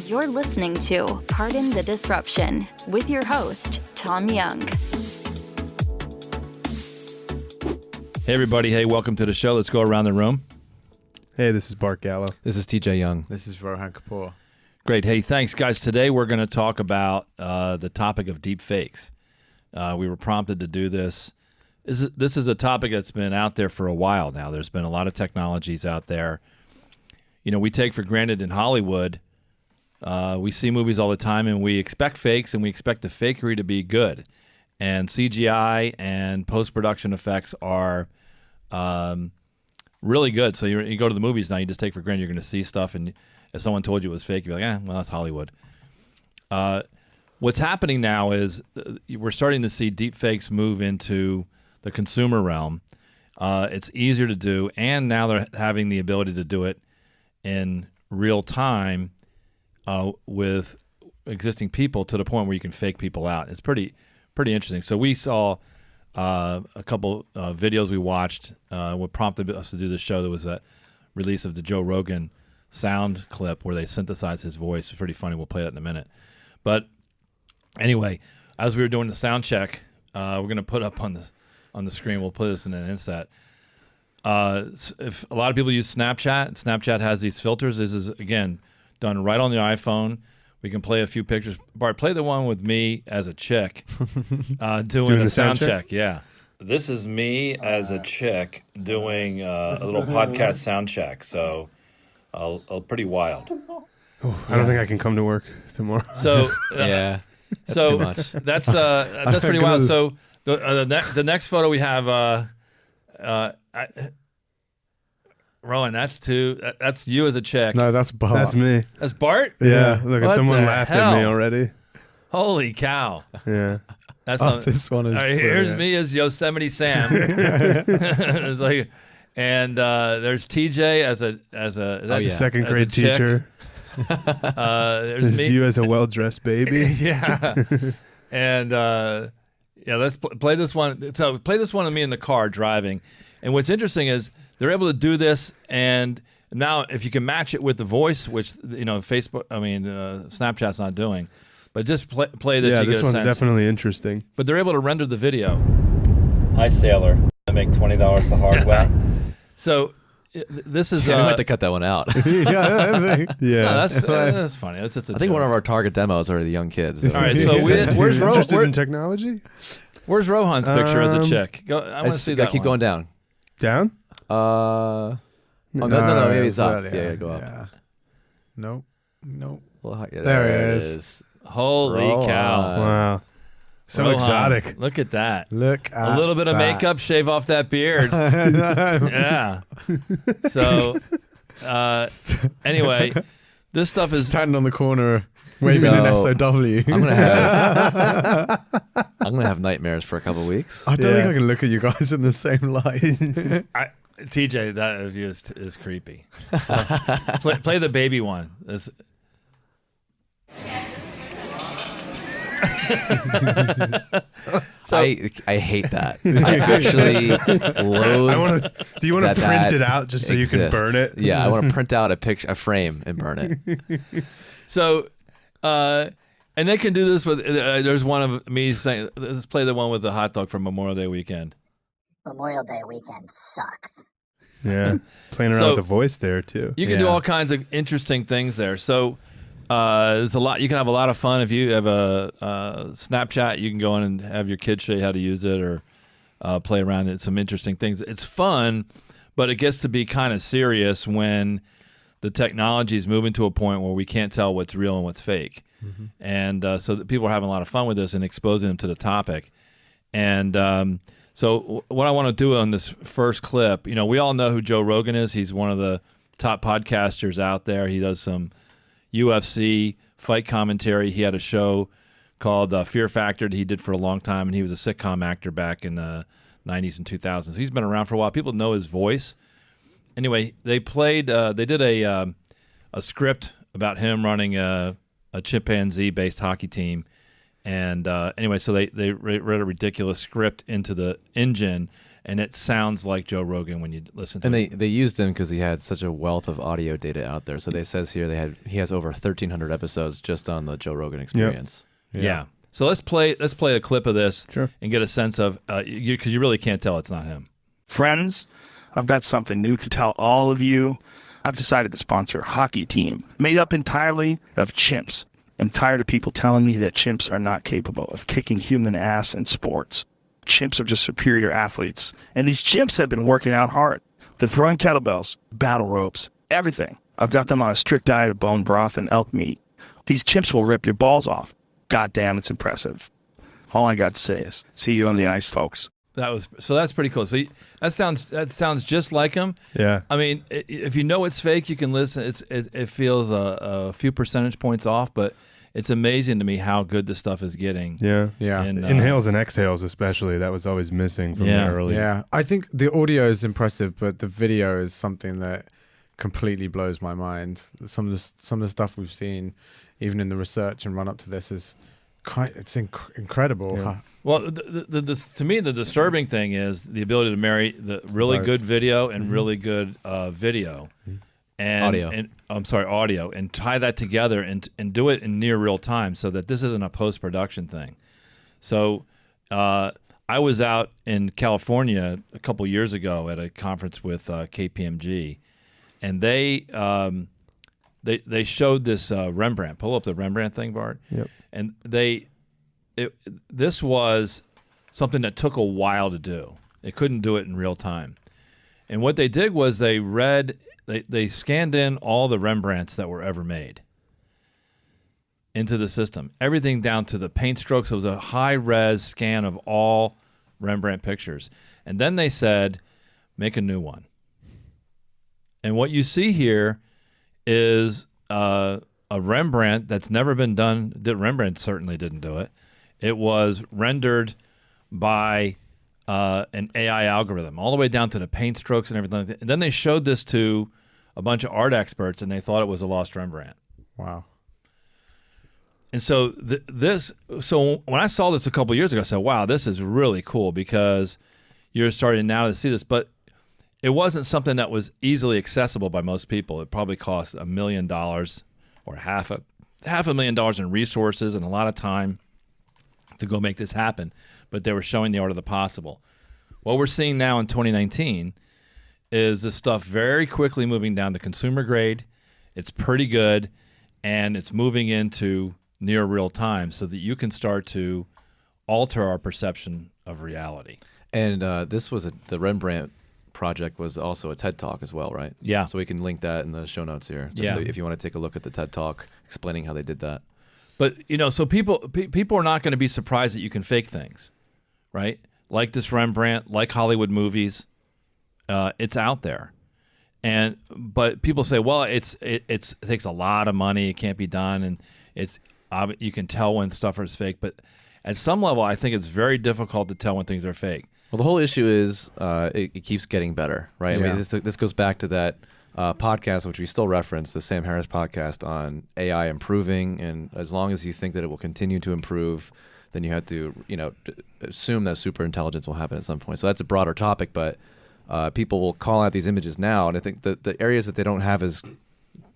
You're listening to Pardon the Disruption with your host, Tom Young. Hey, everybody. Hey, welcome to the show. Let's go around the room. Hey, this is Bart Gallo. This is TJ Young. This is Rohan Kapoor. Great. Hey, thanks, guys. Today we're going to talk about the topic of deepfakes. We were prompted to do this. This is a topic that's been out there for a while now. There's been a lot of technologies out there. You know, we take for granted in Hollywood, we see movies all the time, and we expect fakes, and we expect the fakery to be good. And CGI and post-production effects are really good. So you go to the movies now, you just take for granted you're going to see stuff, and if someone told you it was fake, you'd be like, well, that's Hollywood. What's happening now is we're starting to see deepfakes move into the consumer realm. It's easier to do, and now they're having the ability to do it in real time with existing people to the point where you can fake people out. It's pretty interesting. So we saw a couple videos we watched. What prompted us to do this show, there was a release of the Joe Rogan sound clip where they synthesized his voice. It's pretty funny. We'll play that in a minute. But anyway, as we were doing the sound check, we're going to put up on the screen, we'll put this in an inset. If a lot of people use Snapchat has these filters. This is, again, done right on the iPhone. We can play a few pictures. Bart, play the one with me as a chick doing a sound check. Yeah. This is me as a chick doing a little podcast sound check. So pretty wild. I don't think I can come to work tomorrow. So yeah, that's so too much. That's pretty wild. So the next photo we have, Rowan, that's you as a chick. No, that's Bart. That's me. That's Bart? Yeah. Look, What someone the laughed hell? at me already. Holy cow. Yeah. That's This one is. all right, here's me as Yosemite Sam. It's like, and there's TJ as a Second as grade a chick. teacher. There's There's me. you as a well-dressed baby. Yeah. And let's play this one. So play this one with me in the car driving. And what's interesting is they're able to do this, and now if you can match it with the voice, which Snapchat's not doing, but just play this. Yeah, you this get a one's sense. definitely interesting. But they're able to render the video. Hi, sailor. I make $20 the hard way. So this is. We might have to cut that one out. Yeah. No, that's funny. That's just. I think one of our target demos are the young kids. All right, so where's interested in technology? Where's Rohan's picture as a chick? I want to see that. Keep going down. Down? No, maybe it's up. Yeah, go up. Yeah. Nope. Well, yeah, There it it is. Holy Rohan. cow! Wow. So Rohan, exotic. Look at that. Look at A little bit of that. makeup, shave off that beard. Yeah. So, anyway, this stuff is. Standing on the corner waving an SOW. I'm gonna have nightmares for a couple of weeks. I don't think I can look at you guys in the same light. TJ, that of you is creepy. So, play the baby one. So, I hate that. I actually loathe. Do you want to print that it out just so you can burn it? Yeah, I want to print out a frame and burn it. So, and they can do this with. There's one of me saying, "Let's play the one with the hot dog from Memorial Day weekend." Memorial Day weekend sucks. Yeah. Playing around So- with the voice there, too. You can do all kinds of interesting things there. So there's a lot. You can have a lot of fun if you have a Snapchat. You can go in and have your kids show you how to use it, or play around it. Some interesting things. It's fun, but it gets to be kind of serious when the technology is moving to a point where we can't tell what's real and what's fake. Mm-hmm. And so that people are having a lot of fun with this and exposing them to the topic. And so what I want to do on this first clip, we all know who Joe Rogan is. He's one of the top podcasters out there. He does some UFC fight commentary. He had a show called Fear Factor that he did for a long time, and he was a sitcom actor back in the 90s and 2000s. So he's been around for a while. People know his voice. Anyway, they did a script about him running a chimpanzee-based hockey team. And anyway, so they read a ridiculous script into the engine, and it sounds like Joe Rogan when you listen to it. And they used him because he had such a wealth of audio data out there. So they says here he has over 1,300 episodes just on the Joe Rogan experience. Yep. Yeah. So let's play a clip of this Sure. and get a sense of because you really can't tell it's not him. Friends, I've got something new to tell all of you. I've decided to sponsor a hockey team made up entirely of chimps. I'm tired of people telling me that chimps are not capable of kicking human ass in sports. Chimps are just superior athletes. And these chimps have been working out hard. They're throwing kettlebells, battle ropes, everything. I've got them on a strict diet of bone broth and elk meat. These chimps will rip your balls off. God damn, it's impressive. All I got to say is, see you on the ice, folks. That's pretty cool. So that sounds just like him. Yeah. I mean, if you know it's fake, you can listen. It feels a few percentage points off, but it's amazing to me how good this stuff is getting. Yeah. Yeah. And, Inhales and exhales, especially, that was always missing from there early. Yeah. I think the audio is impressive, but the video is something that completely blows my mind. Some of the stuff we've seen, even in the research and run up to this, is incredible. Yeah. Well, to me, the disturbing thing is the ability to marry the really good video and really good video, and audio, and tie that together and do it in near real time, so that this isn't a post-production thing. So, I was out in California a couple years ago at a conference with KPMG, and they showed this Rembrandt. Pull up the Rembrandt thing, Bart. Yep. And this was something that took a while to do. They couldn't do it in real time. And what they did was they scanned in all the Rembrandts that were ever made into the system. Everything down to the paint strokes. It was a high-res scan of all Rembrandt pictures. And then they said, make a new one. And what you see here is a Rembrandt that's never been done. Rembrandt certainly didn't do it. It was rendered by an AI algorithm, all the way down to the paint strokes and everything like that. And then they showed this to a bunch of art experts, and they thought it was a lost Rembrandt. Wow. And so so when I saw this a couple years ago, I said, wow, this is really cool, because you're starting now to see this. But it wasn't something that was easily accessible by most people. It probably cost $1 million or half a $1,000,000 in resources and a lot of time to go make this happen. But they were showing the art of the possible. What we're seeing now in 2019 is this stuff very quickly moving down to consumer grade. It's pretty good, and it's moving into near real time, so that you can start to alter our perception of reality. And the Rembrandt project was also a TED Talk as well, right? Yeah. So we can link that in the show notes here. So if you want to take a look at the TED Talk explaining how they did that. But, so people are not going to be surprised that you can fake things, right? Like this Rembrandt, like Hollywood movies. It's out there. But people say, well, it takes a lot of money. It can't be done. And you can tell when stuff is fake. But at some level, I think it's very difficult to tell when things are fake. Well, the whole issue is it keeps getting better, right? Yeah. I mean, this goes back to that podcast, which we still reference, the Sam Harris podcast on AI improving. And as long as you think that it will continue to improve, then you have to, assume that super intelligence will happen at some point. So that's a broader topic, but people will call out these images now. And I think the areas that they don't have as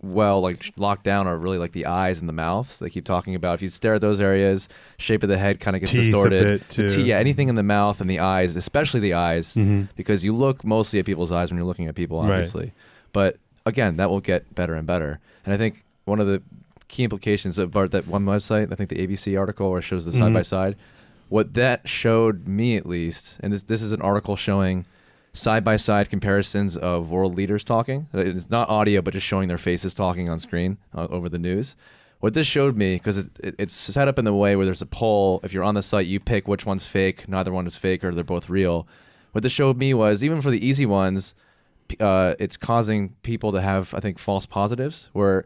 well, like locked down, are really like the eyes and the mouth. So they keep talking about, if you stare at those areas, shape of the head kind of gets Teeth distorted. a bit too. Anything in the mouth and the eyes, especially the eyes, because you look mostly at people's eyes when you're looking at people, obviously. Right. But again, that will get better and better. And I think one of the key implications of that one website, I think the ABC article where it shows the side by side, what that showed me at least, and this is an article showing side-by-side comparisons of world leaders talking. It's not audio, but just showing their faces talking on screen over the news. What this showed me, because it's set up in the way where there's a poll. If you're on the site, you pick which one's fake, neither one is fake, or they're both real. What this showed me was, even for the easy ones, it's causing people to have, I think, false positives, where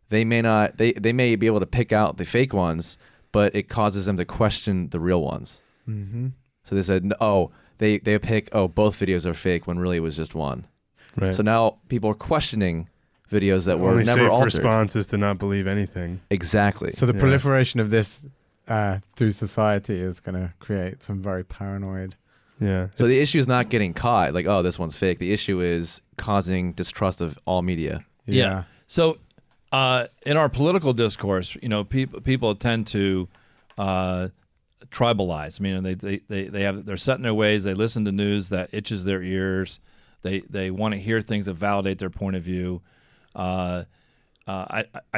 they may be able to pick out the fake ones, but it causes them to question the real ones. Mm-hmm. So they said, They pick, both videos are fake, when really it was just one. Right. So now people are questioning videos that were Only never safe altered. response is to not believe anything. Exactly. So the proliferation of this through society is going to create some very paranoid Yeah. So the issue is not getting caught, like, oh, this one's fake. The issue is causing distrust of all media. Yeah. So in our political discourse, people tend to tribalize. I mean, they're set in their ways. They listen to news that itches their ears. They want to hear things that validate their point of view. I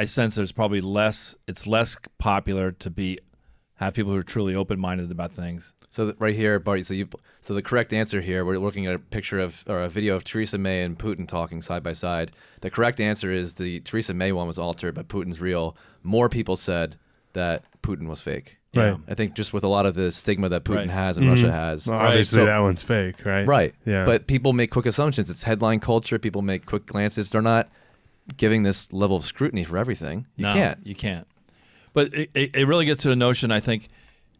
sense there's probably it's less popular to have people who are truly open-minded about things. So right here, Barty, so the correct answer here, we're looking at a picture of, or a video of Theresa May and Putin talking side by side. The correct answer is the Theresa May one was altered, but Putin's real. More people said that Putin was fake. Right. I think just with a lot of the stigma that Putin has and Russia has. Well, obviously that one's fake, right? Right. Yeah. But people make quick assumptions. It's headline culture. People make quick glances. They're not giving this level of scrutiny for everything. You can't. But it really gets to the notion, I think,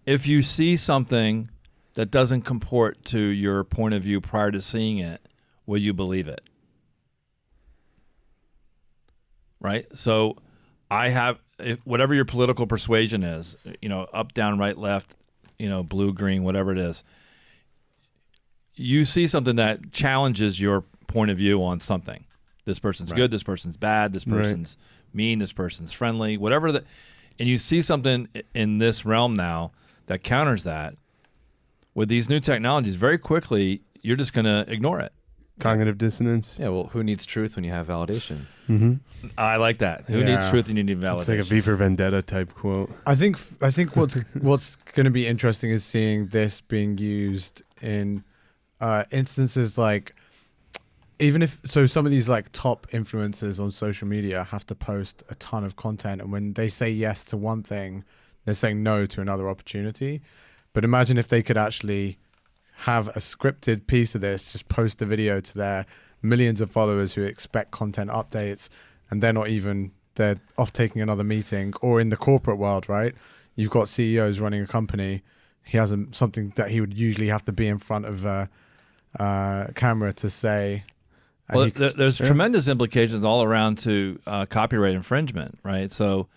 if you see something that doesn't comport to your point of view prior to seeing it, will you believe it? Right? So whatever your political persuasion is, up, down, right, left, blue, green, whatever it is, you see something that challenges your point of view on something. This person's good, this person's bad, this person's mean, this person's friendly, whatever and you see something in this realm now that counters that. With these new technologies, very quickly, you're just going to ignore it. Cognitive dissonance. Yeah, well, who needs truth when you have validation? Mm-hmm. I like that. Who needs truth and you need validation? It's like a V for Vendetta type quote. I think what's going to be interesting is seeing this being used in instances like, even if some of these like top influencers on social media have to post a ton of content, and when they say yes to one thing, they're saying no to another opportunity. But imagine if they could actually have a scripted piece of this, just post a video to their millions of followers who expect content updates, and they're off taking another meeting. Or in the corporate world, right? You've got CEOs running a company. He has something that he would usually have to be in front of a camera to say. Well, there's tremendous implications all around to copyright infringement, right? So,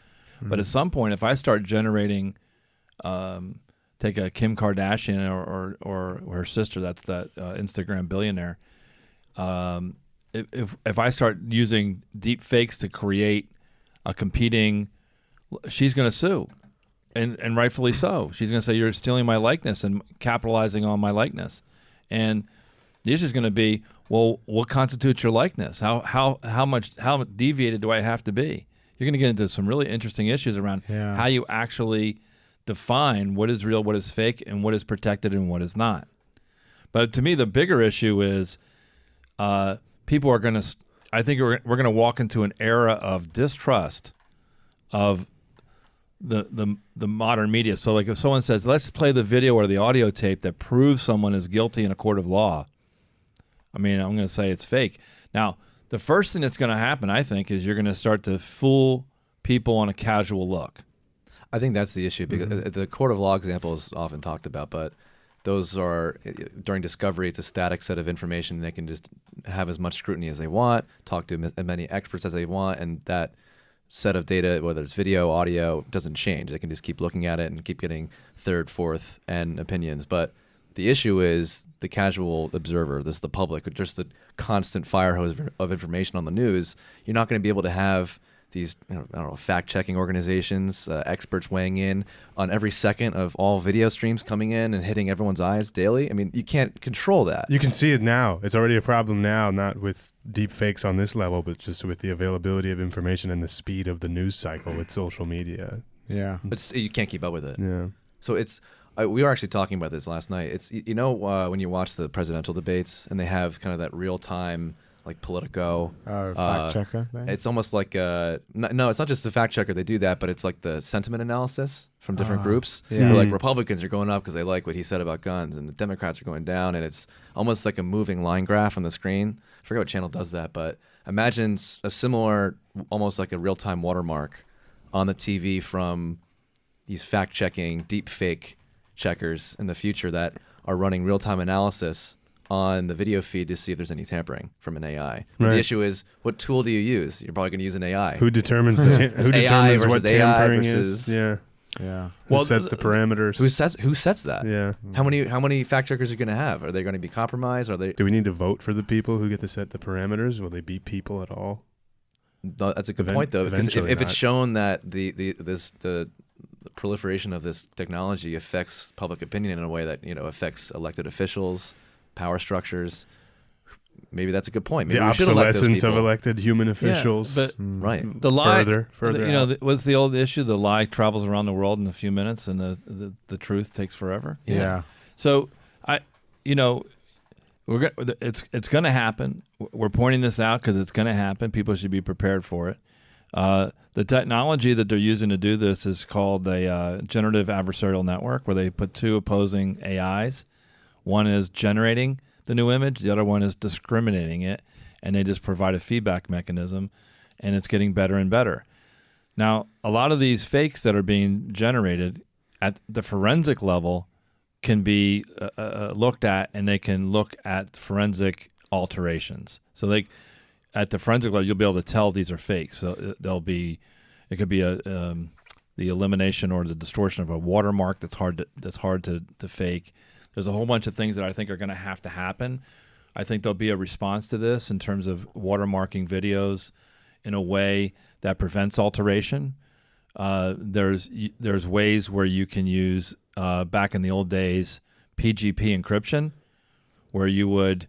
but at some point, if I start generating, take a Kim Kardashian or her sister, that's that Instagram billionaire. If I start using deep fakes to create a competing, she's going to sue, and rightfully so. She's going to say you're stealing my likeness and capitalizing on my likeness, and the issue is going to be, well, what constitutes your likeness? How deviated do I have to be? You're going to get into some really interesting issues around how you actually define what is real, what is fake, and what is protected and what is not. But to me, the bigger issue is people are going to. I think we're going to walk into an era of distrust of the modern media. So, like, if someone says, "Let's play the video or the audio tape that proves someone is guilty in a court of law," I mean, I'm going to say it's fake. Now, the first thing that's going to happen, I think, is you're going to start to fool people on a casual look. I think that's the issue, because the court of law example is often talked about, but those are, during discovery, it's a static set of information. They can just have as much scrutiny as they want, talk to as many experts as they want, and that set of data, whether it's video, audio, doesn't change. They can just keep looking at it and keep getting third, fourth, and opinions. But the issue is the casual observer, the public, just the constant fire hose of information on the news. You're not going to be able to have these fact-checking organizations, experts weighing in on every second of all video streams coming in and hitting everyone's eyes daily. I mean, you can't control that. You can see it now. It's already a problem now, not with deep fakes on this level, but just with the availability of information and the speed of the news cycle with social media. Yeah. You can't keep up with it. Yeah. So we were actually talking about this last night. It's, when you watch the presidential debates and they have kind of that real-time, like Politico, fact checker thing? It's almost like no, it's not just the fact checker. They do that, but it's like the sentiment analysis from different groups. Yeah. Where, like, Republicans are going up because they like what he said about guns, and the Democrats are going down, and it's almost like a moving line graph on the screen. I forget what channel does that, but imagine a similar, almost like a real-time watermark on the TV from these fact-checking, deep-fake checkers in the future that are running real-time analysis on the video feed to see if there's any tampering from an AI. But the issue is, what tool do you use? You're probably going to use an AI. Who determines what AI tampering versus is? Yeah. Yeah. Who sets the parameters? Who sets that? Yeah. How many fact checkers are you going to have? Are they going to be compromised? Are they? Do we need to vote for the people who get to set the parameters? Will they be people at all? That's a good point, though, because if it's shown that the proliferation of this technology affects public opinion in a way that affects elected officials, power structures, maybe that's a good point. Maybe the we should elect those obsolescence of people. elected human officials. but Right. the lie, further out. what's the old issue? The lie travels around the world in a few minutes, and the truth takes forever. Yeah. So it's going to happen. We're pointing this out because it's going to happen. People should be prepared for it. The technology that they're using to do this is called a generative adversarial network, where they put two opposing AIs. One is generating the new image, the other one is discriminating it, and they just provide a feedback mechanism, and it's getting better and better. Now, a lot of these fakes that are being generated at the forensic level can be looked at, and they can look at forensic alterations. So at the forensic level, you'll be able to tell these are fakes. So it could be the elimination or the distortion of a watermark that's hard to fake. There's a whole bunch of things that I think are going to happen. I think there'll be a response to this in terms of watermarking videos in a way that prevents alteration. There's ways where you can use back in the old days PGP encryption, where you would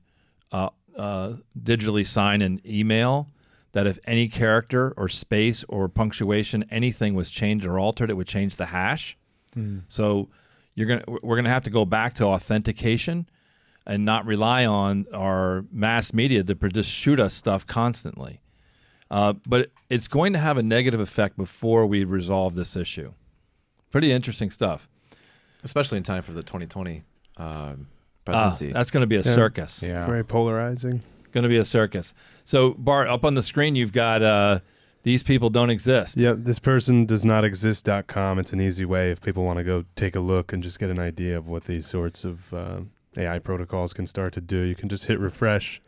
digitally sign an email that if any character or space or punctuation, anything was changed or altered, it would change the hash. So we're gonna have to go back to authentication and not rely on our mass media to just shoot us stuff constantly. But it's going to have a negative effect before we resolve this issue. Pretty interesting stuff. Especially in time for the 2020 presidency. That's going to be a circus. Yeah. Very polarizing. Going to be a circus. So, Bart, up on the screen, you've got these people don't exist. Yep, this person does not exist.com. It's an easy way if people want to go take a look and just get an idea of what these sorts of AI protocols can start to do. You can just hit refresh,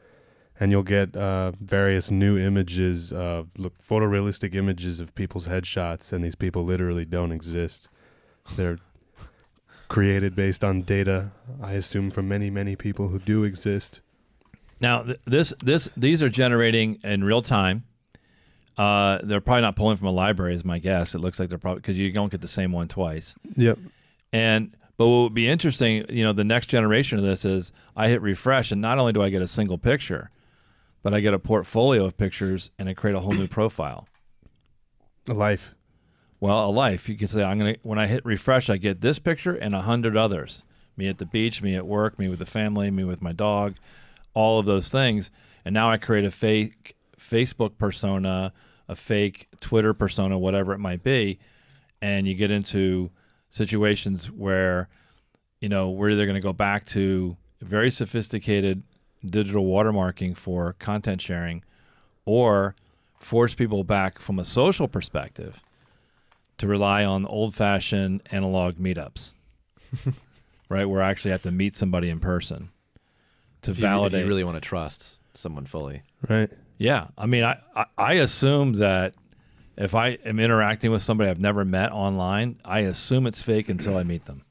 and you'll get various new images, photorealistic images of people's headshots, and these people literally don't exist. They're created based on data, I assume, from many, many people who do exist. Now, these are generating in real time. They're probably not pulling from a library, is my guess. It looks like they're probably, because you don't get the same one twice. Yep. But what would be interesting, the next generation of this is I hit refresh, and not only do I get a single picture, but I get a portfolio of pictures, and I create a whole new profile. A life. Well, a life. You could say when I hit refresh, I get this picture and 100 others. Me at the beach, me at work, me with the family, me with my dog, all of those things. And now I create a fake Facebook persona, a fake Twitter persona, whatever it might be. And you get into situations where, we're either going to go back to very sophisticated digital watermarking for content sharing, or force people back from a social perspective to rely on old-fashioned analog meetups, right? Where I actually have to meet somebody in person to validate. If you really want to trust someone fully. Right. Yeah. I mean, I assume that if I am interacting with somebody I've never met online, I assume it's fake until I meet them.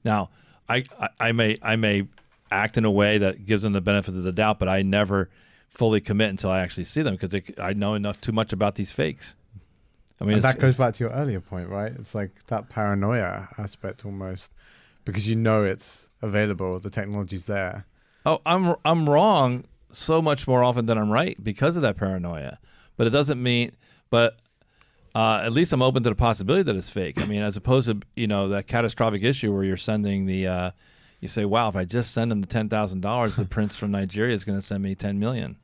Now, I may act in a way that gives them the benefit of the doubt, but I never fully commit until I actually see them, because I know too much about these fakes. I mean, and that goes back to your earlier point, right? It's like that paranoia aspect almost, because it's available, the technology's there. Oh, I'm wrong so much more often than I'm right because of that paranoia. But it doesn't mean, at least I'm open to the possibility that it's fake. I mean, as opposed to, that catastrophic issue where you're sending you say, wow, if I just send them the $10,000, the prince from Nigeria is going to send me 10 million.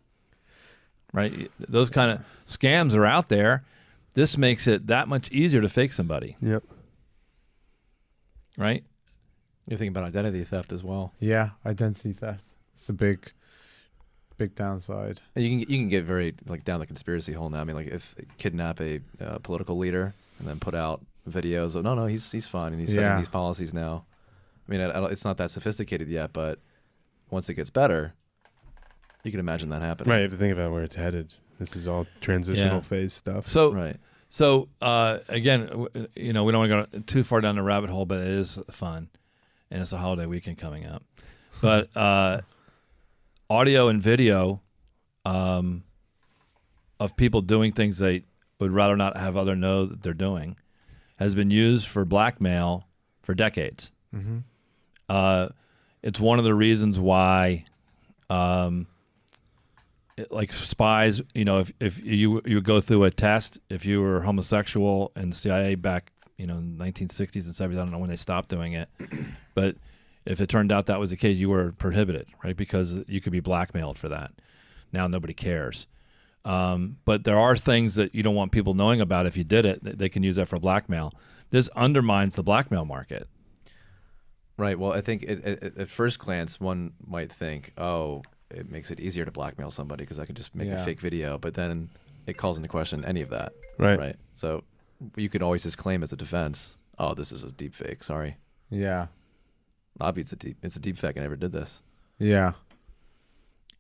Right? Those kind of scams are out there. This makes it that much easier to fake somebody. Yep. Right? You're thinking about identity theft as well. Yeah, identity theft. It's a big downside. And you can get very down the conspiracy hole now. I mean, if kidnap a political leader and then put out videos of no, he's fine and he's setting these policies now. I mean, it's not that sophisticated yet, but once it gets better, you can imagine that happening. Right. You have to think about where it's headed. This is all transitional phase stuff. So, right. So again, we don't want to go too far down the rabbit hole, but it is fun, and it's a holiday weekend coming up. But audio and video of people doing things they would rather not have other know that they're doing has been used for blackmail for decades. Mm-hmm. It's one of the reasons why, like spies, if you go through a test, if you were homosexual in CIA back, in the 1960s and 70s, I don't know when they stopped doing it, but if it turned out that was the case, you were prohibited, right? Because you could be blackmailed for that. Now nobody cares. But there are things that you don't want people knowing about. If you did it, they can use that for blackmail. This undermines the blackmail market. Right. Well, I think at first glance, one might think, oh, it makes it easier to blackmail somebody because I can just make a fake video. But then it calls into question any of that. Right. So you can always just claim as a defense, oh, this is a deep fake. Sorry. Yeah. Obviously, it's a deep fake. I never did this. Yeah.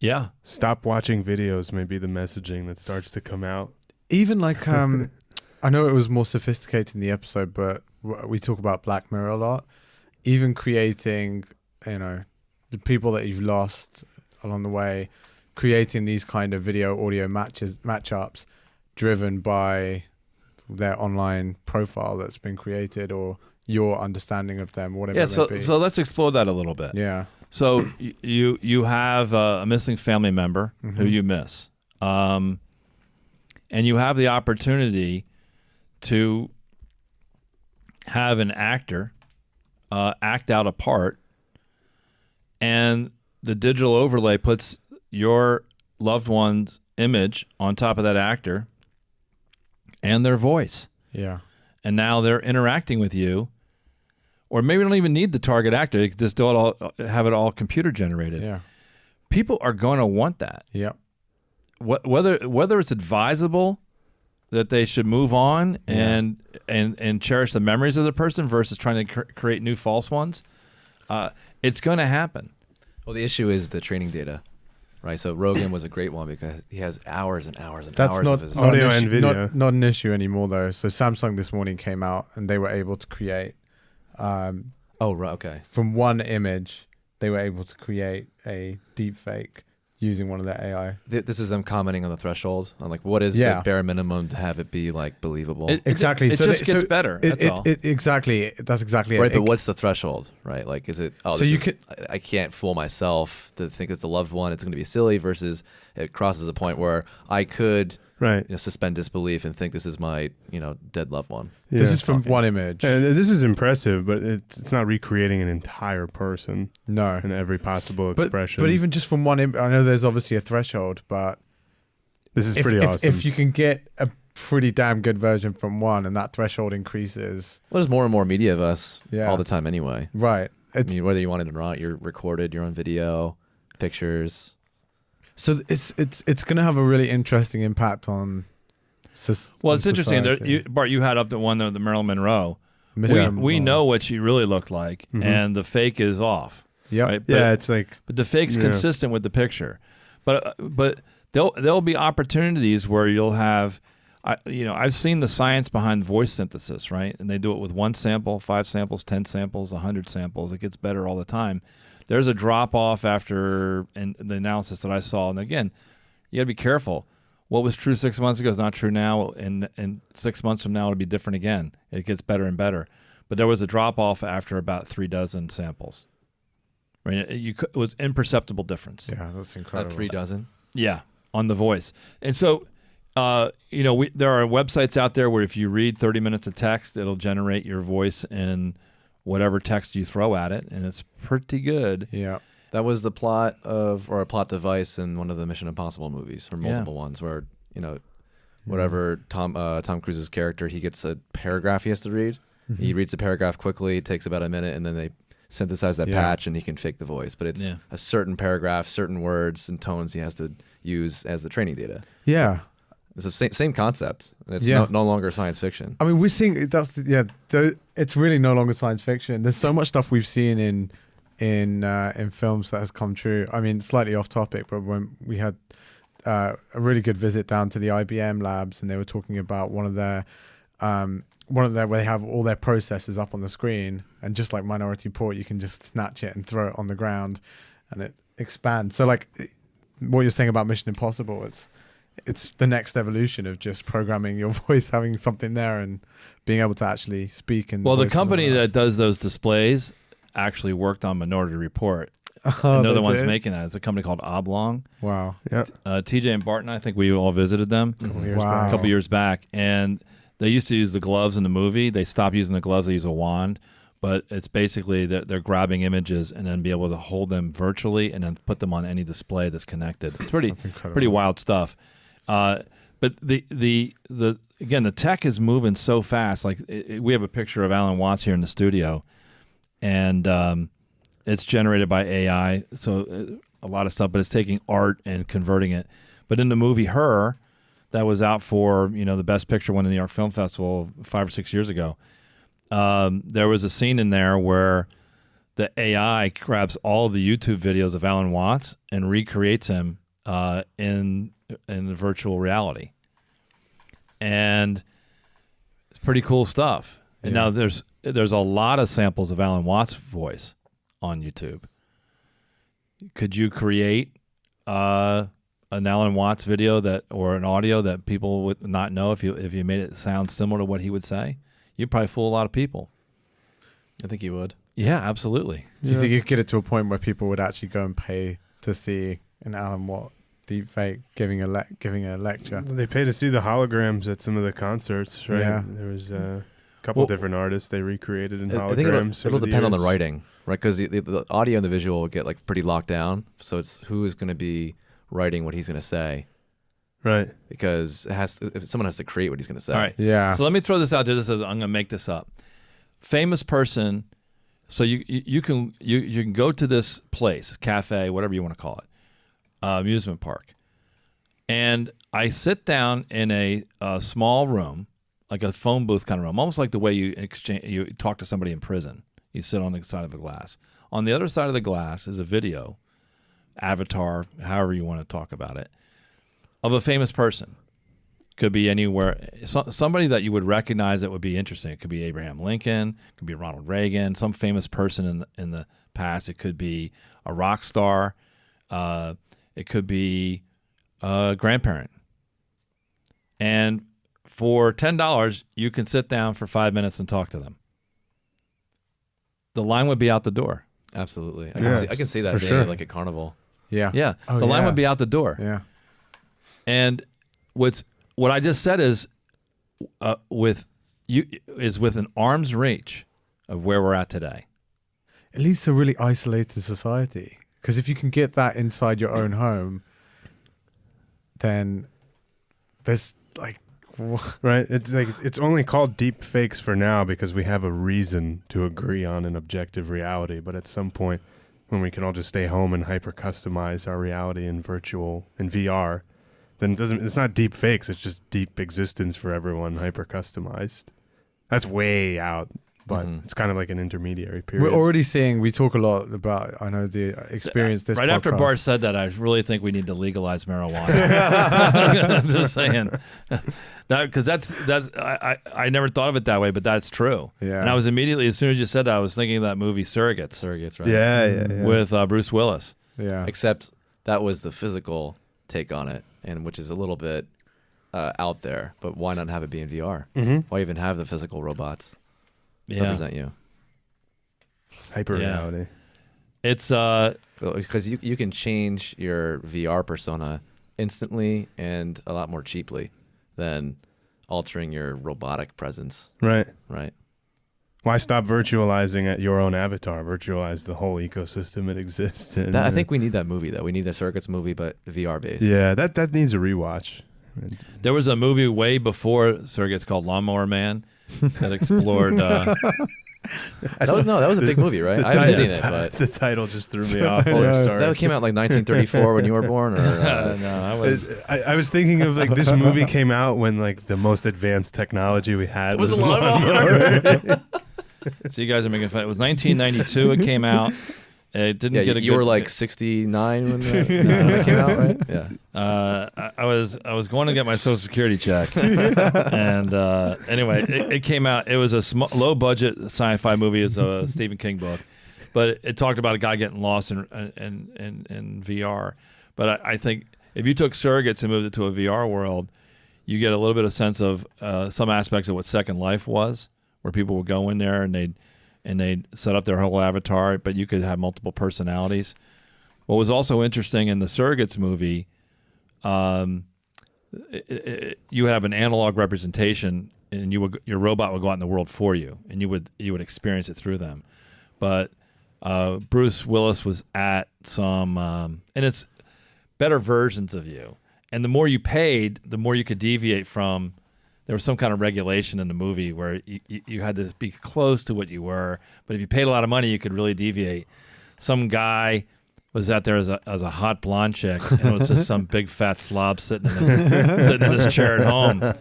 Yeah. Stop watching videos may be the messaging that starts to come out. Even like, I know it was more sophisticated in the episode, but we talk about Black Mirror a lot. Even creating, the people that you've lost along the way, creating these kind of video audio matchups driven by their online profile that's been created or your understanding of them, whatever it may be. So let's explore that a little bit. Yeah. So you have a missing family member who you miss, and you have the opportunity to have an actor act out a part, and the digital overlay puts your loved one's image on top of that actor and their voice. Yeah. And now they're interacting with you. Or maybe don't even need the target actor. You could just have it all computer generated. Yeah. People are going to want that. Yep. Whether it's advisable that they should move on and cherish the memories of the person versus trying to create new false ones, it's going to happen. Well, the issue is the training data, right? So Rogan was a great one because he has hours and hours and hours of his audio and video. Not an issue anymore though. So Samsung this morning came out and they were able to create. Okay. From one image, they were able to create a deep fake using one of their AI. This is them commenting on the threshold on like what is the bare minimum to have it be like believable. Exactly. It just gets better. That's all. Exactly. That's exactly right. it. But what's the threshold? Right. Like, is it? Oh, so I can't fool myself to think it's a loved one. It's going to be silly. Versus it crosses a point where I could. Right. Suspend disbelief and think this is my, dead loved one. Yeah. This is from one image. This is impressive, but it's not recreating an entire person. No. In every possible expression. But even just from one image, I know there's obviously a threshold, but this is pretty awesome. If you can get a pretty damn good version from one and that threshold increases. Well, there's more and more media of us all the time anyway. Right. Whether you want it or not, you're recorded, you're on video, pictures. So it's going to have a really interesting impact on. Well, it's interesting. Bart, you had up the one the Marilyn Monroe. We know what she really looked like, and the fake is off. Yeah, right? It's like. But the fake's consistent with the picture. But there'll be opportunities where you'll have. I've seen the science behind voice synthesis, right? And they do it with 1 sample, 5 samples, 10 samples, 100 samples. It gets better all the time. There's a drop off after the analysis that I saw. And again, you got to be careful. What was true 6 months ago is not true now. And 6 months from now, it'll be different again. It gets better and better. But there was a drop off after about 3 dozen samples. Right? It was imperceptible difference. Yeah, that's incredible. 3 dozen? Yeah, on the voice. And so, there are websites out there where if you read 30 minutes of text, it'll generate your voice in whatever text you throw at it, and it's pretty good. Yeah. That was the plot or a plot device in one of the Mission Impossible movies, or multiple ones, where, whatever Tom Cruise's character, he gets a paragraph he has to read. He reads the paragraph quickly, it takes about a minute, and then they synthesize that patch, and he can fake the voice. But it's a certain paragraph, certain words and tones he has to use as the training data. Yeah. It's the same concept. And it's no longer science fiction. I mean, we're seeing it's really no longer science fiction. There's so much stuff we've seen in films that has come true. I mean, slightly off topic, but when we had a really good visit down to the IBM labs, and they were talking about one of their where they have all their processors up on the screen, and just like Minority Report, you can just snatch it and throw it on the ground, and it expands. So like what you're saying about Mission Impossible, it's the next evolution of just programming your voice, having something there, and being able to actually speak. And well, the company that does those displays actually worked on Minority Report. And they're the ones making that. It's a company called Oblong. Wow. Yeah. TJ and Barton, I think we all visited them a couple years back, and they used to use the gloves in the movie. They stopped using the gloves. They use a wand, but it's basically they're grabbing images and then be able to hold them virtually and then put them on any display that's connected. It's pretty wild stuff. But again, the tech is moving so fast. Like we have a picture of Alan Watts here in the studio, and it's generated by AI, so a lot of stuff, but it's taking art and converting it. But in the movie Her, that was out for the Best Picture one in the New York Film Festival 5 or 6 years ago, there was a scene in there where the AI grabs all of the YouTube videos of Alan Watts and recreates him in virtual reality. And it's pretty cool stuff. Yeah. And now there's a lot of samples of Alan Watts' voice on YouTube. Could you create an Alan Watts video or an audio that people would not know if you made it sound similar to what he would say? You'd probably fool a lot of people. I think you would. Yeah, absolutely. Do you think you could get it to a point where people would actually go and pay to see an Alan Watt deepfake giving a lecture? They pay to see the holograms at some of the concerts, right? Yeah. There was a couple different artists they recreated in holograms. I think it'll depend on the writing, right? Because the audio and the visual will get like pretty locked down. So it's who is going to be writing what he's going to say, right? Because if someone has to create what he's going to say. All right. Yeah. So let me throw this out there. I'm going to make this up. Famous person. So you can go to this place, cafe, whatever you want to call it, amusement park, and I sit down in a small room, like a phone booth kind of room, almost like the way you talk to somebody in prison. You sit on the side of a glass. On the other side of the glass is a video, avatar, however you want to talk about it, of a famous person. Could be anywhere, somebody that you would recognize that would be interesting. It could be Abraham Lincoln, it could be Ronald Reagan, some famous person in the past. It could be a rock star. It could be a grandparent. And for $10, you can sit down for 5 minutes and talk to them. The line would be out the door. Absolutely. I can see that being sure. like a carnival. Yeah. Yeah. The line would be out the door. Yeah. And what I just said is within arm's reach of where we're at today. It leads to a really isolated society. Because if you can get that inside your own home, then there's like... Right? It's like it's only called deep fakes for now because we have a reason to agree on an objective reality. But at some point, when we can all just stay home and hyper-customize our reality in VR, then it's not deep fakes, it's just deep existence for everyone, hyper-customized. That's way out. But it's kind of like an intermediary period. We're already seeing, we talk a lot about, I know the experience this Right podcast. after Bart said that, I really think we need to legalize marijuana. I'm just saying. Because I never thought of it that way, but that's true. Yeah. And I was immediately, as soon as you said that, I was thinking of that movie Surrogates. Surrogates, right? Yeah. With Bruce Willis. Yeah. Except that was the physical take on it, and which is a little bit out there. But why not have it be in VR? Mm-hmm. Why even have the physical robots represent you? Hyper reality. Yeah. It's because you can change your VR persona instantly and a lot more cheaply than altering your robotic presence. Right. Why stop virtualizing at your own avatar? Virtualize the whole ecosystem it exists in. I think we need that movie, though. We need a Surrogates movie, but VR based. Yeah, that needs a rewatch. There was a movie way before Surrogates called Lawnmower Man that explored. That was a big movie, right? I haven't seen it, but the title just threw me off. Sorry. That came out like 1934 when you were born, or I was thinking of like this movie came out when like the most advanced technology we had was lawnmower. So you guys are making fun. It was 1992. It came out, It didn't Yeah, get a you good, were like 69 when it came out, right? Yeah. I was going to get my Social Security check, and anyway, it came out. It was a low budget sci-fi movie. It's a Stephen King book, but it talked about a guy getting lost in VR. But I think if you took Surrogates and moved it to a VR world, you get a little bit of sense of some aspects of what Second Life was, where people would go in there and they'd set up their whole avatar, but you could have multiple personalities. What was also interesting in the Surrogates movie, you would have an analog representation, and your robot would go out in the world for you, and you would experience it through them. But Bruce Willis was at some, and it's better versions of you. And the more you paid, the more you could deviate from. There was some kind of regulation in the movie where you had to be close to what you were, but if you paid a lot of money, you could really deviate. Some guy was out there as a hot blonde chick, and it was just some big fat slob sitting in his chair at home.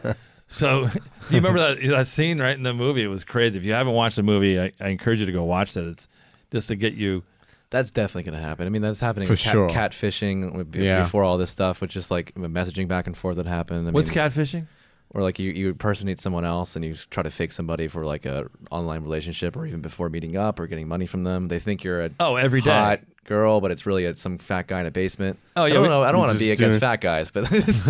So, do you remember that scene right in the movie? It was crazy. If you haven't watched the movie, I encourage you to go watch that. It's just to get you. That's definitely going to happen. I mean, that's happening For with sure. catfishing before all this stuff, with just like messaging back and forth that happened. What's catfishing? Or like you impersonate someone else and you try to fake somebody for like a online relationship, or even before meeting up or getting money from them. They think you're a every day hot girl, but it's really some fat guy in a basement. Oh yeah, I don't want to be against fat guys, but that's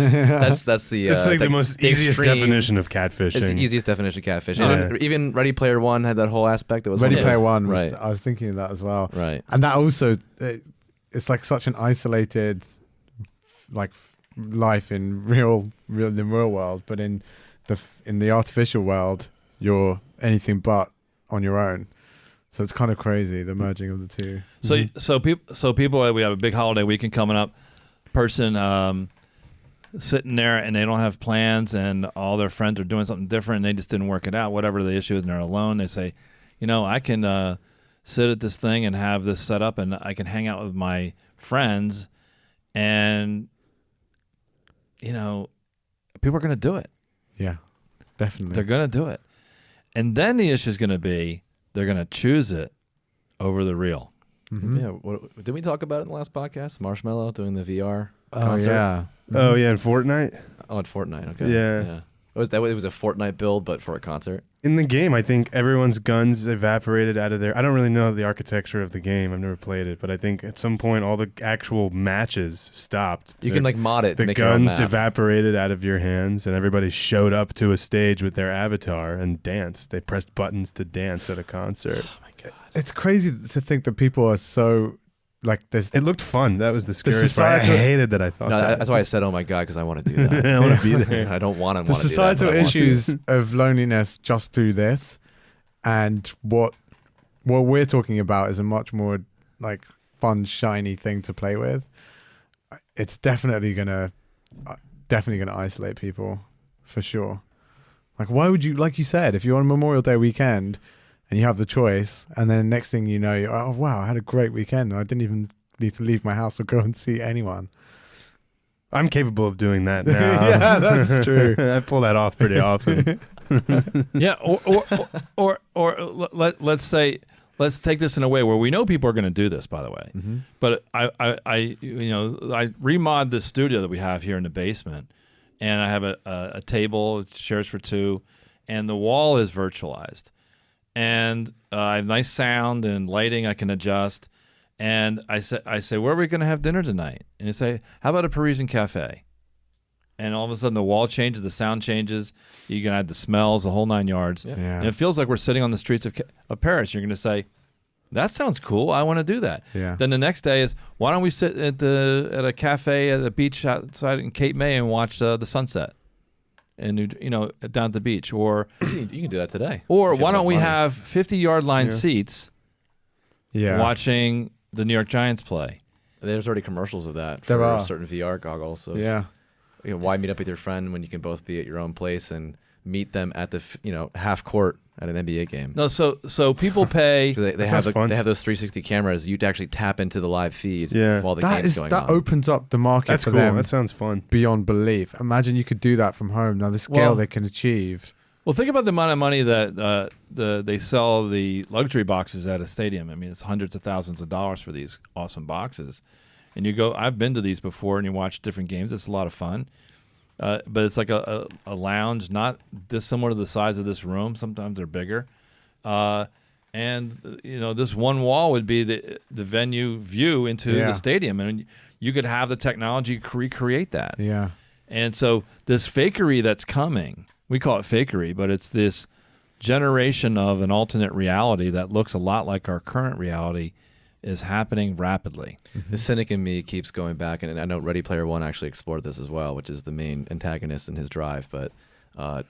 the. It's like the most easiest definition of catfishing. It's the easiest definition of catfishing. And even Ready Player One had that whole aspect. That was Ready Player One. Right. I was thinking of that as well. Right. And that also, it's like such an isolated, like life in real world, but in the artificial world, you're anything but on your own. So it's kind of crazy, the merging of the two. So people, we have a big holiday weekend coming up. Person sitting there and they don't have plans, and all their friends are doing something different, and they just didn't work it out. Whatever the issue is, and they're alone. They say, I can sit at this thing and have this set up, and I can hang out with my friends, and people are going to do it. Yeah, definitely. They're going to do it. And then the issue is going to be they're going to choose it over the real. Mm-hmm. Yeah. Did we talk about it in the last podcast? Marshmallow doing the VR Oh, concert? yeah. Oh, yeah, in Fortnite? Oh, at Fortnite. Okay. Yeah. It was a Fortnite build, but for a concert. In the game, I think everyone's guns evaporated out of there. I don't really know the architecture of the game. I've never played it, but I think at some point all the actual matches stopped. You can like mod it to The make your own guns map. evaporated out of your hands, and everybody showed up to a stage with their avatar and danced. They pressed buttons to dance at a concert. Oh my god. It's crazy to think that people are so like this. It looked fun. That was the scariest part. I hated that I thought No, that. that's why I said, "Oh my god," because I want to do that. I want to be there. I don't want to. The societal do that, but I want to. issues of loneliness just through this, and what we're talking about is a much more like fun, shiny thing to play with. It's definitely gonna isolate people for sure. Like, why would you, like you said, if you're on Memorial Day weekend and you have the choice, and then next thing you know, you're, oh wow, I had a great weekend. I didn't even need to leave my house or go and see anyone. I'm capable of doing that now. Yeah, that's true. I pull that off pretty often. Yeah, or let's say, let's take this in a way where we know people are going to do this, by the way. Mm-hmm. But I remod this studio that we have here in the basement, and I have a table, it shares for two, and the wall is virtualized. And I have nice sound and lighting I can adjust. And I say, where are we going to have dinner tonight? And you say, how about a Parisian cafe? And all of a sudden the wall changes, the sound changes. You can add the smells, the whole 9 yards. Yeah. Yeah. And it feels like we're sitting on the streets of Paris. You're going to say, that sounds cool. I want to do that. Yeah. Then the next day is, why don't we sit at a cafe at the beach outside in Cape May and watch the sunset? And down at the beach, or You can do that today. or if you why don't we enough money. have 50-yard line seats Yeah. watching the New York Giants play? There's already commercials of that There for are. certain VR goggles. So Yeah. why meet up with your friend when you can both be at your own place and meet them at the half court at an NBA game? No, so people pay. So they That have sounds fun. they have those 360 cameras. You'd actually tap into the live feed Yeah. while the That game's going on. opens up the market That's for cool. them That sounds fun. beyond belief. Imagine you could do that from home. Now the scale Well- they can achieve. Well, think about the amount of money that they sell the luxury boxes at a stadium. I mean, it's hundreds of thousands of dollars for these awesome boxes. And you go, I've been to these before, and you watch different games. It's a lot of fun. But it's like a lounge, not dissimilar to the size of this room. Sometimes they're bigger. And, this one wall would be the venue view into the stadium. And you could have the technology recreate that. Yeah. And so this fakery that's coming, we call it fakery, but it's this generation of an alternate reality that looks a lot like our current reality is happening rapidly. The cynic in me keeps going back, and I know Ready Player One actually explored this as well, which is the main antagonist in his drive, but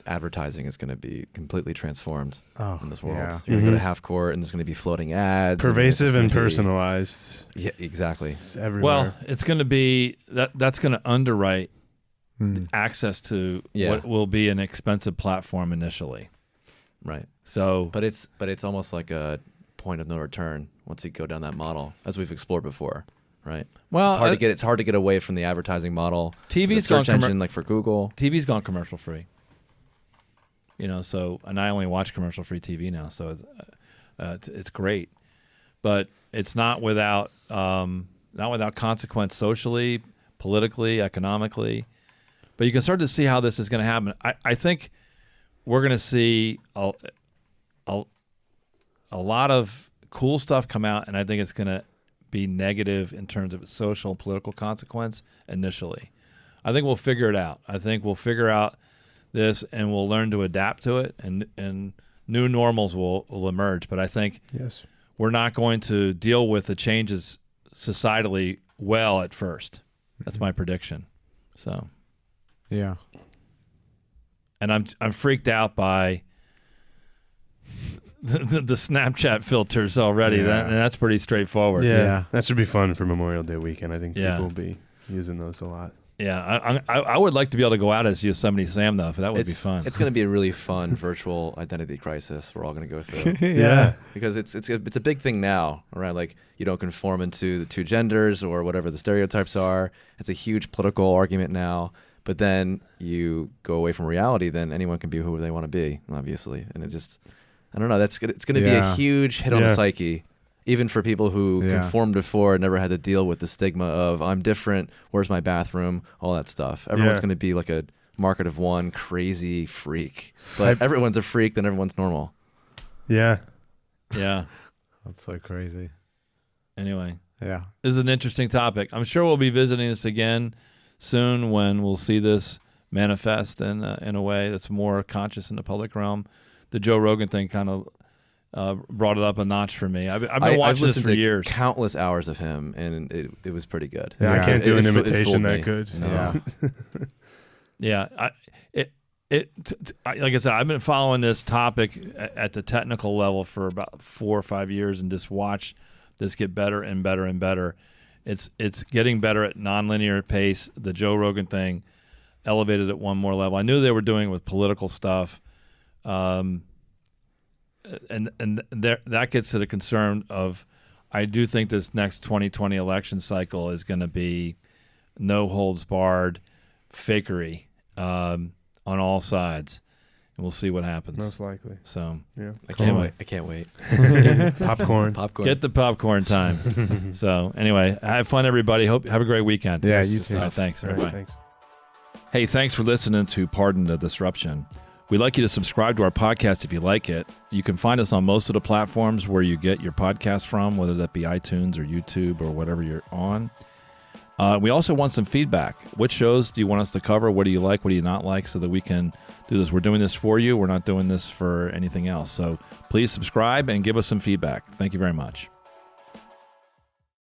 advertising is going to be completely transformed in this world. Yeah. You're going to go to half court, and there's going to be floating ads. Pervasive and personalized. Yeah, exactly. It's everywhere. Well, it's going to be, that's going to underwrite access to what will be an expensive platform initially. Right. So, but it's almost like a point of no return once you go down that model, as we've explored before, right? Well, it's hard to get away from the advertising model. TV's the search gone engine, like for Google. TV's gone commercial free. So, and I only watch commercial free TV now, so it's great, but it's not without consequence socially, politically, economically. But you can start to see how this is going to happen. I think we're going to see a lot of cool stuff come out, and I think it's going to be negative in terms of its social and political consequence initially. I think we'll figure it out. I think we'll figure out this, and we'll learn to adapt to it, and new normals will emerge. But I think we're not going to deal with the changes societally well at first. That's my prediction. So, yeah. And I'm freaked out by the Snapchat filters already. Yeah. That's pretty straightforward. Yeah, that should be fun for Memorial Day weekend. I think people will be using those a lot. Yeah, I would like to be able to go out as Yosemite Sam, though. That would be fun. It's going to be a really fun virtual identity crisis we're all going to go through. Yeah. Because it's a big thing now, right? Like, you don't conform into the two genders or whatever the stereotypes are. It's a huge political argument now. But then you go away from reality, then anyone can be who they want to be, obviously. And it just, I don't know, it's going to be a huge hit on the psyche. Even for people who conformed before and never had to deal with the stigma of, I'm different, where's my bathroom, all that stuff. Everyone's going to be like a market of one crazy freak. But everyone's a freak, then everyone's normal. Yeah. Yeah. That's so crazy. Anyway. Yeah. This is an interesting topic. I'm sure we'll be visiting this again soon when we'll see this manifest in a way that's more conscious in the public realm. The Joe Rogan thing kind of brought it up a notch for me. I've been watching this for years. Countless hours of him, and it was pretty good. Yeah, I can't do an imitation that good. Yeah. Like I said, I've been following this topic at the technical level for about 4 or 5 years, and just watch this get better and better and better. It's getting better at nonlinear pace. The Joe Rogan thing elevated it one more level. I knew they were doing it with political stuff. And that gets to the concern of, I do think this next 2020 election cycle is going to be no holds barred fakery on all sides, and we'll see what happens. Most likely. So I can't wait. Popcorn. Get the popcorn time. So anyway, have fun, everybody. Have a great weekend. Yeah, you too. Thanks, All right, everybody. thanks. Hey, thanks for listening to Pardon the Disruption. We'd like you to subscribe to our podcast if you like it. You can find us on most of the platforms where you get your podcast from, whether that be iTunes or YouTube or whatever you're on. We also want some feedback. Which shows do you want us to cover? What do you like? What do you not like? So that we can do this. We're doing this for you. We're not doing this for anything else. So please subscribe and give us some feedback. Thank you very much.